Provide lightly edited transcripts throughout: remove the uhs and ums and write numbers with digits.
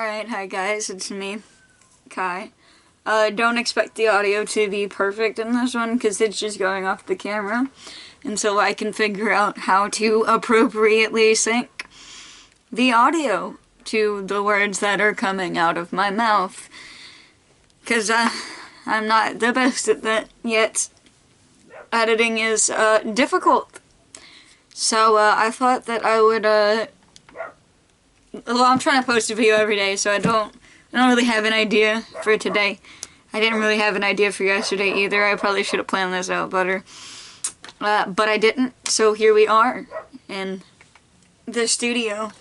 Alright, hi guys, it's me, Kai. Don't expect the audio to be perfect in this one, because it's just going off the camera, until I can figure out how to appropriately sync the audio to the words that are coming out of my mouth. Because, I'm not the best at that yet. Editing is, difficult. So, I thought that I would, well, I'm trying to post a video every day, so I don't really have an idea for today. I didn't really have an idea for yesterday either. I probably should have planned this out better. But I didn't, so here we are in the studio.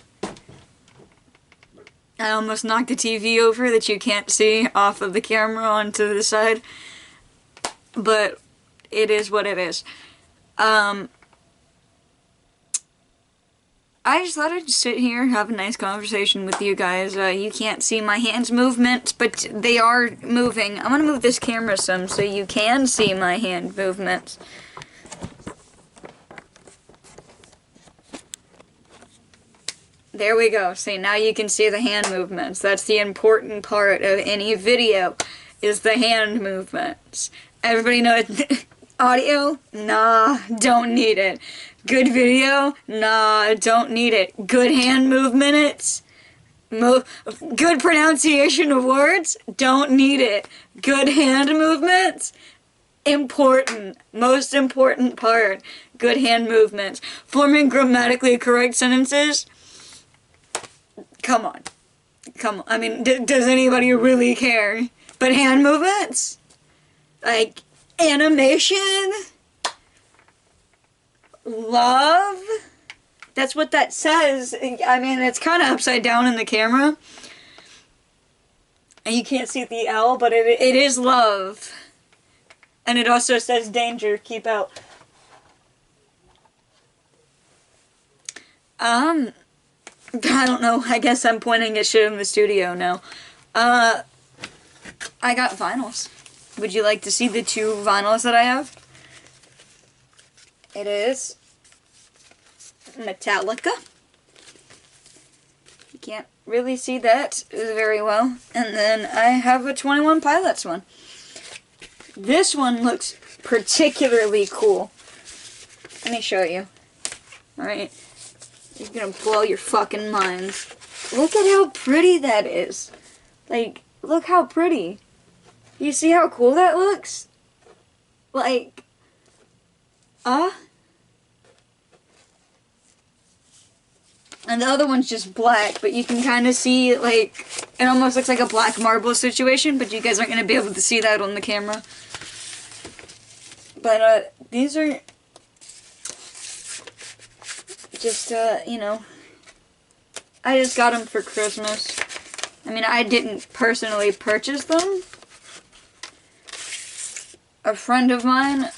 I almost knocked the TV over that you can't see off of the camera onto the side. But it is what it is. I just thought I'd sit here and have a nice conversation with you guys. You can't see my hands movement, but they are moving. I'm gonna move this camera some so you can see my hand movements. There we go. See, now you can see the hand movements. That's the important part of any video, is the hand movements. Everybody know it. Audio? Nah, don't need it. Good video? Nah, don't need it. Good hand movements? Good pronunciation of words? Don't need it. Good hand movements? Important. Most important part. Good hand movements. Forming grammatically correct sentences? Come on. Come on. I mean, does anybody really care? But hand movements? Like, animation? Love? That's what that says. I mean, it's kind of upside down in the camera. And you can't see the L, but it is love. And it also says danger, keep out. I don't know. I guess I'm pointing at shit in the studio now. I got vinyls. Would you like to see the 2 vinyls that I have? It is Metallica. You can't really see that very well. And then I have a 21 Pilots one. This one looks particularly cool. Let me show you. Alright. You're gonna blow your fucking minds. Look at how pretty that is. Like, look how pretty. You see how cool that looks? Like, and the other one's just black, but you can kind of see, like, it almost looks like a black marble situation, but you guys aren't going to be able to see that on the camera. But, these are just, you know, I just got them for Christmas. I mean, I didn't personally purchase them. A friend of mine,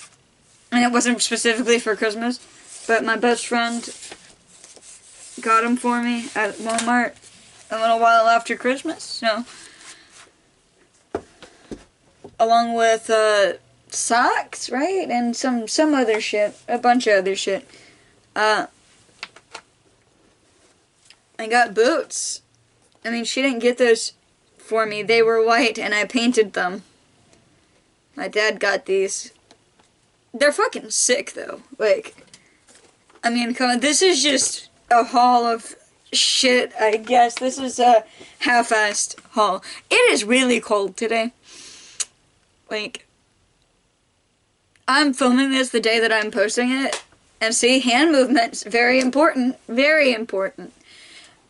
and it wasn't specifically for Christmas, but my best friend got them for me at Walmart a little while after Christmas, so, along with, socks, right, and some other shit, a bunch of other shit. I got boots. I mean, she didn't get those for me. They were white, and I painted them. My dad got these. They're fucking sick, though. Like, I mean, come on, this is just a haul of shit, I guess. This is a half-assed haul. It is really cold today. Like, I'm filming this the day that I'm posting it, and see, hand movements, very important, very important.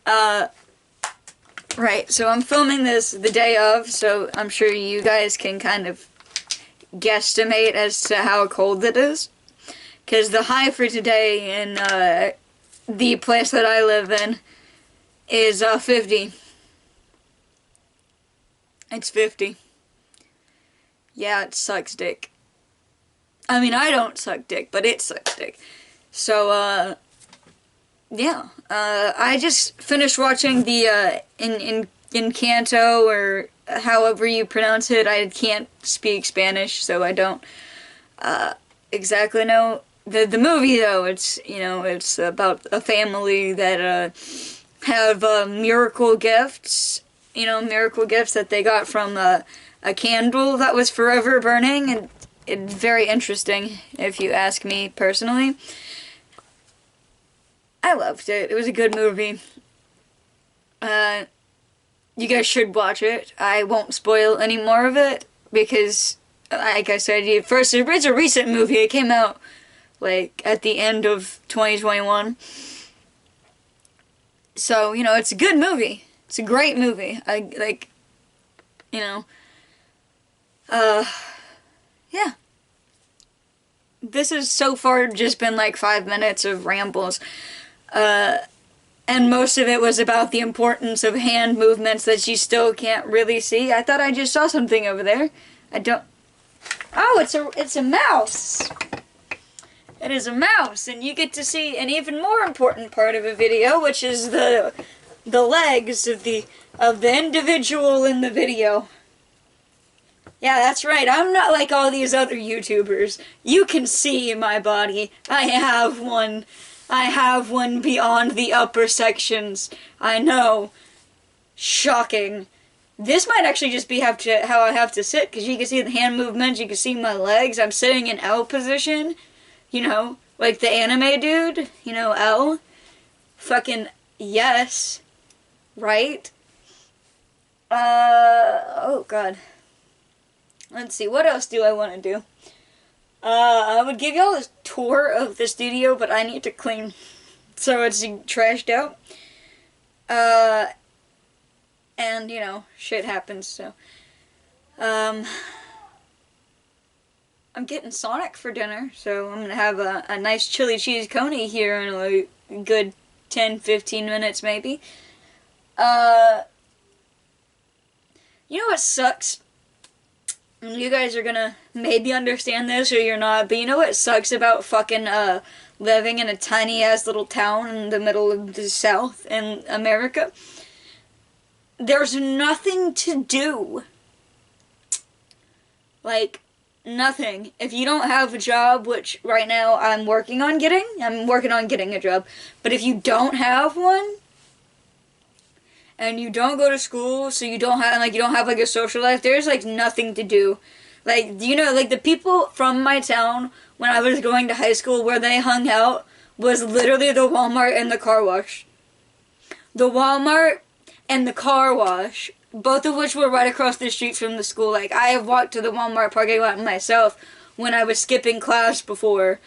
Right, so I'm filming this the day of, so I'm sure you guys can kind of guesstimate as to how cold it is. Because the high for today in the place that I live in is 50. It's 50. Yeah, it sucks dick. I mean, I don't suck dick, but it sucks dick. So, yeah. I just finished watching the, Encanto, or however you pronounce it. I can't speak Spanish, so I don't, exactly know. The movie, though, it's, you know, it's about a family that, have, miracle gifts, you know, miracle gifts that they got from a candle that was forever burning, and it's very interesting, if you ask me personally. I loved it. It was a good movie. You guys should watch it. I won't spoil any more of it, because, like I said, first, it's a recent movie. It came out, like, at the end of 2021. So, you know, it's a good movie. It's a great movie. You know, yeah. This has so far just been like 5 minutes of rambles. And most of it was about the importance of hand movements that you still can't really see. I thought I just saw something over there. I don't... Oh, it's a mouse! It is a mouse, and you get to see an even more important part of a video, which is the legs of the individual in the video. Yeah, that's right. I'm not like all these other YouTubers. You can see my body. I have one. I have one beyond the upper sections. I know. Shocking. This might actually just be how I have to sit, because you can see the hand movements, you can see my legs. I'm sitting in L position. You know, like the anime dude. You know, L. Fucking yes. Right? Oh god. Let's see, what else do I want to do? I would give y'all a tour of the studio, but I need to clean, so it's trashed out. And, you know, shit happens, so. I'm getting Sonic for dinner, so I'm gonna have a nice chili cheese coney here in a good 10-15 minutes, maybe. You know what sucks? You guys are gonna maybe understand this or you're not, but you know what sucks about fucking living in a tiny ass little town in the middle of the South in America? There's nothing to do. Like, nothing. If you don't have a job, which right now I'm working on getting a job, but if you don't have one, and you don't go to school, so you don't have like a social life, there's like nothing to do. Like, you know, like the people from my town when I was going to high school, where they hung out was literally the Walmart and the car wash. The Walmart and the car wash, both of which were right across the street from the school. Like, I have walked to the Walmart parking lot myself when I was skipping class before.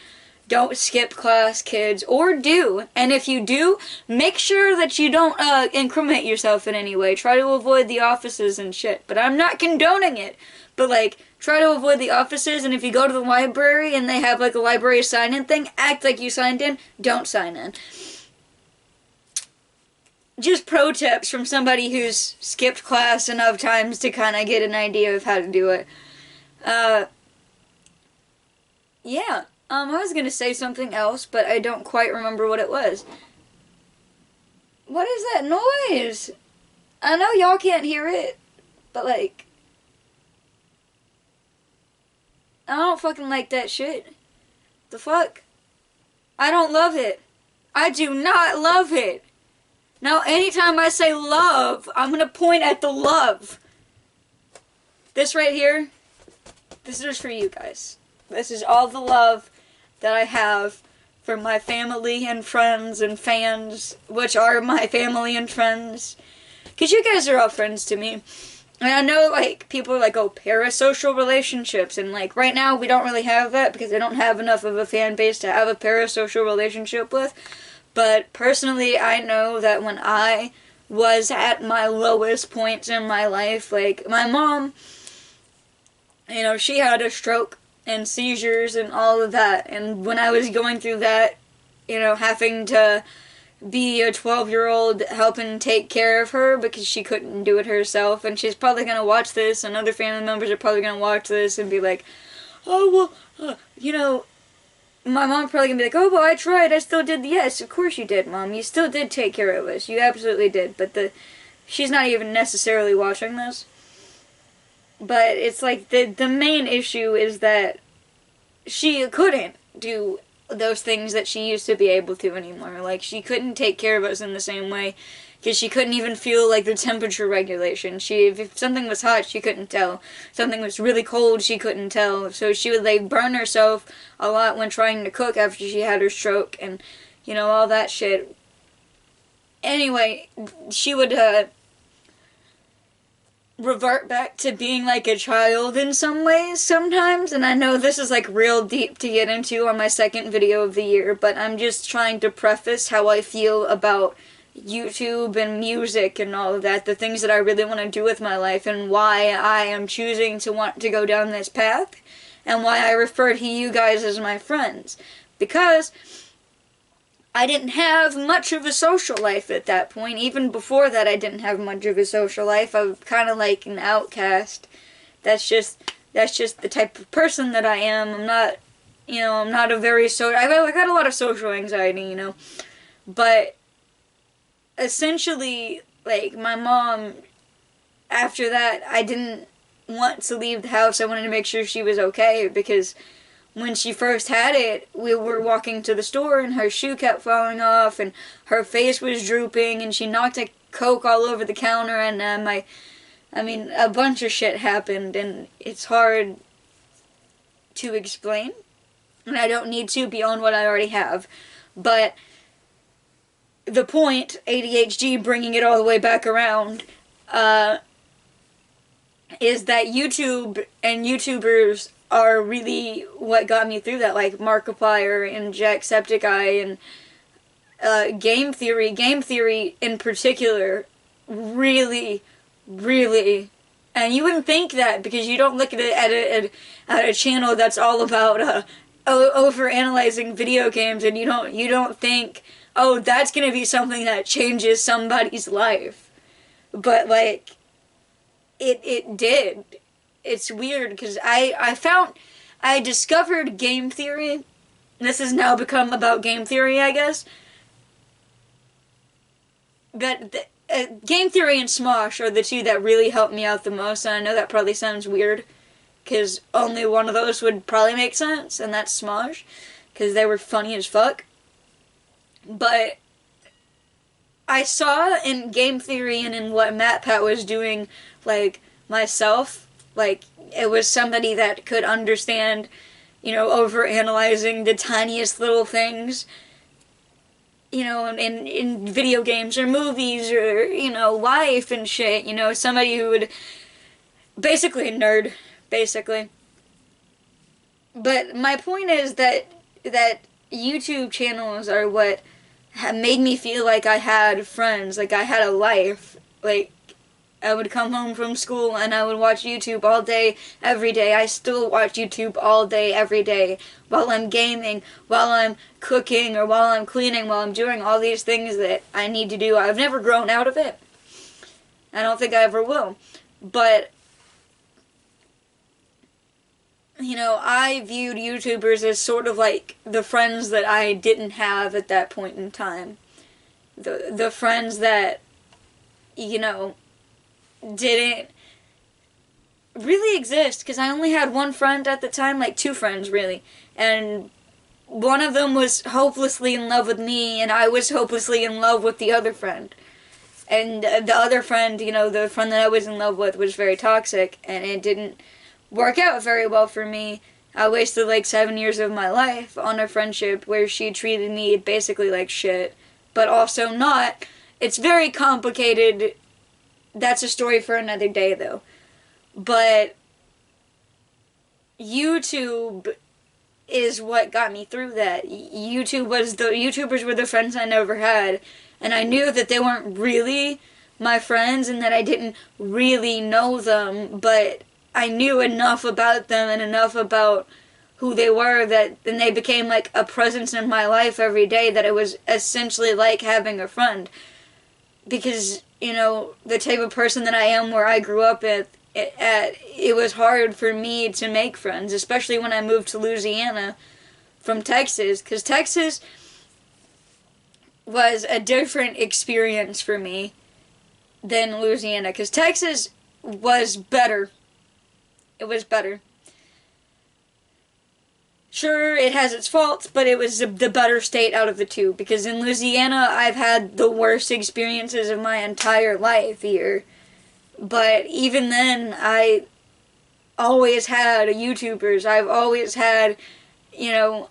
Don't skip class, kids, or do. And if you do, make sure that you don't incriminate yourself in any way. Try to avoid the offices and shit. But I'm not condoning it. But, like, try to avoid the offices, and if you go to the library and they have, like, a library sign-in thing, act like you signed in. Don't sign in. Just pro tips from somebody who's skipped class enough times to kind of get an idea of how to do it. Yeah. I was gonna say something else, but I don't quite remember what it was. What is that noise? I know y'all can't hear it, but like, I don't fucking like that shit. The fuck? I don't love it. I do not love it. Now, anytime I say love, I'm gonna point at the love. This right here, this is for you guys. This is all the love that I have for my family and friends and fans, which are my family and friends. Because you guys are all friends to me. And I know, like, people are like, oh, parasocial relationships. And, like, right now we don't really have that because I don't have enough of a fan base to have a parasocial relationship with. But personally, I know that when I was at my lowest points in my life, like, my mom, you know, she had a stroke and seizures and all of that, and when I was going through that, you know, having to be a 12-year-old helping take care of her because she couldn't do it herself, and she's probably gonna watch this, and other family members are probably gonna watch this and be like, oh, well, you know, my mom's probably gonna be like, oh, well, I tried, I still did. Yes, of course you did, Mom, you still did take care of us, you absolutely did, but she's not even necessarily watching this. But it's like, the main issue is that she couldn't do those things that she used to be able to anymore. Like, she couldn't take care of us in the same way. because she couldn't even feel like the temperature regulation. If something was hot, she couldn't tell. Something was really cold, she couldn't tell. So she would like burn herself a lot when trying to cook after she had her stroke, and you know, all that shit. Anyway, she would revert back to being like a child in some ways sometimes, and I know this is like real deep to get into on my second video of the year, but I'm just trying to preface how I feel about YouTube and music and all of that, the things that I really want to do with my life, and why I am choosing to want to go down this path, and why I refer to you guys as my friends. Because I didn't have much of a social life at that point. Even before that, I didn't have much of a social life. I was kind of like an outcast. That's just the type of person that I am. I'm not, you know, I'm not a very I got a lot of social anxiety, you know. But essentially, like, my mom, after that, I didn't want to leave the house. I wanted to make sure she was okay, because when she first had it, we were walking to the store and her shoe kept falling off and her face was drooping and she knocked a Coke all over the counter, and I mean, a bunch of shit happened, and it's hard to explain, and I don't need to beyond what I already have. But the point, ADHD bringing it all the way back around, is that YouTube and YouTubers are really what got me through that, like Markiplier and Jacksepticeye and Game Theory. Game Theory in particular really, really, and you wouldn't think that because you don't look at it at a channel that's all about over analyzing video games, and you don't think, oh, that's gonna be something that changes somebody's life, but like it did. It's weird because I discovered Game Theory. This has now become about Game Theory, I guess. But Game Theory and Smosh are the two that really helped me out the most, and I know that probably sounds weird, because only one of those would probably make sense, and that's Smosh, because they were funny as fuck. But I saw in Game Theory and in what MatPat was doing, like, myself, like, it was somebody that could understand, you know, over-analyzing the tiniest little things, you know, in video games or movies or, you know, life and shit, you know, somebody who would, basically a nerd, basically. But my point is that YouTube channels are what made me feel like I had friends, like I had a life, like, I would come home from school and I would watch YouTube all day, every day. I still watch YouTube all day, every day, while I'm gaming, while I'm cooking, or while I'm cleaning, while I'm doing all these things that I need to do. I've never grown out of it. I don't think I ever will. But, you know, I viewed YouTubers as sort of like the friends that I didn't have at that point in time. The friends that, you know, didn't really exist, because I only had one friend at the time, like two friends really, and one of them was hopelessly in love with me, and I was hopelessly in love with the other friend, and the other friend, you know, the friend that I was in love with was very toxic, and it didn't work out very well for me. I wasted like 7 years of my life on a friendship where she treated me basically like shit, but also not. It's very complicated. That's a story for another day, though. But YouTube is what got me through that. YouTubers were the friends I never had, and I knew that they weren't really my friends and that I didn't really know them, but I knew enough about them and enough about who they were that then they became like a presence in my life every day, that it was essentially like having a friend. Because, you know, the type of person that I am where I grew up it was hard for me to make friends, especially when I moved to Louisiana from Texas, because Texas was a different experience for me than Louisiana, because Texas was better. It was better. Sure, it has its faults, but it was the better state out of the two, because in Louisiana, I've had the worst experiences of my entire life here. But even then, I always had YouTubers. I've always had, you know,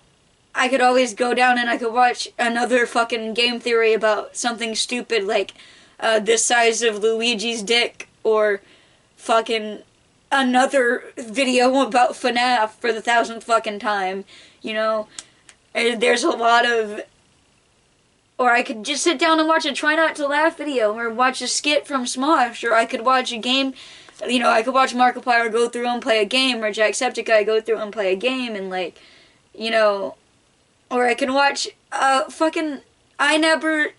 I could always go down and I could watch another fucking game theory about something stupid like this size of Luigi's dick, or fucking another video about FNAF for the 1000th fucking time, you know? There's a lot of... Or I could just sit down and watch a Try Not to Laugh video, or watch a skit from Smosh, or I could watch a game, you know, I could watch Markiplier go through and play a game, or Jacksepticeye go through and play a game, and like, you know... Or I can watch a fucking I Never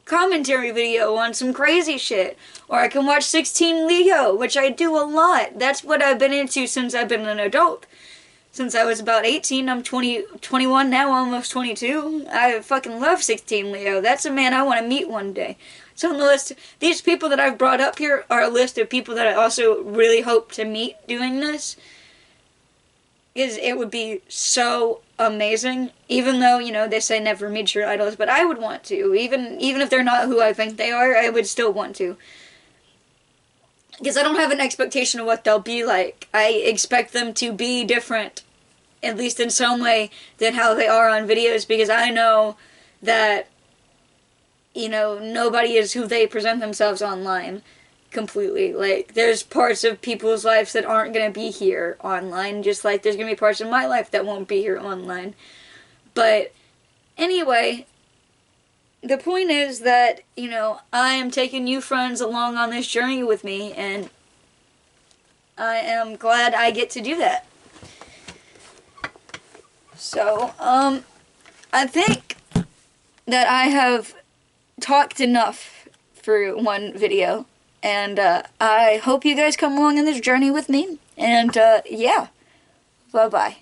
commentary video on some crazy shit. Or I can watch 16 Leo, which I do a lot. That's what I've been into since I've been an adult. Since I was about 18, I'm 21 now, almost 22. I fucking love 16 Leo. That's a man I want to meet one day. So on the list, these people that I've brought up here are a list of people that I also really hope to meet doing this. Because it would be so amazing, even though, you know, they say never meet your idols, but I would want to. Even if they're not who I think they are, I would still want to. Because I don't have an expectation of what they'll be like. I expect them to be different, at least in some way, than how they are on videos, because I know that, you know, nobody is who they present themselves online. Completely. Like, there's parts of people's lives that aren't going to be here online, just like there's going to be parts of my life that won't be here online. But, anyway, the point is that, you know, I am taking you friends along on this journey with me, and I am glad I get to do that. So, I think that I have talked enough for one video. And I hope you guys come along on this journey with me. And yeah, bye-bye.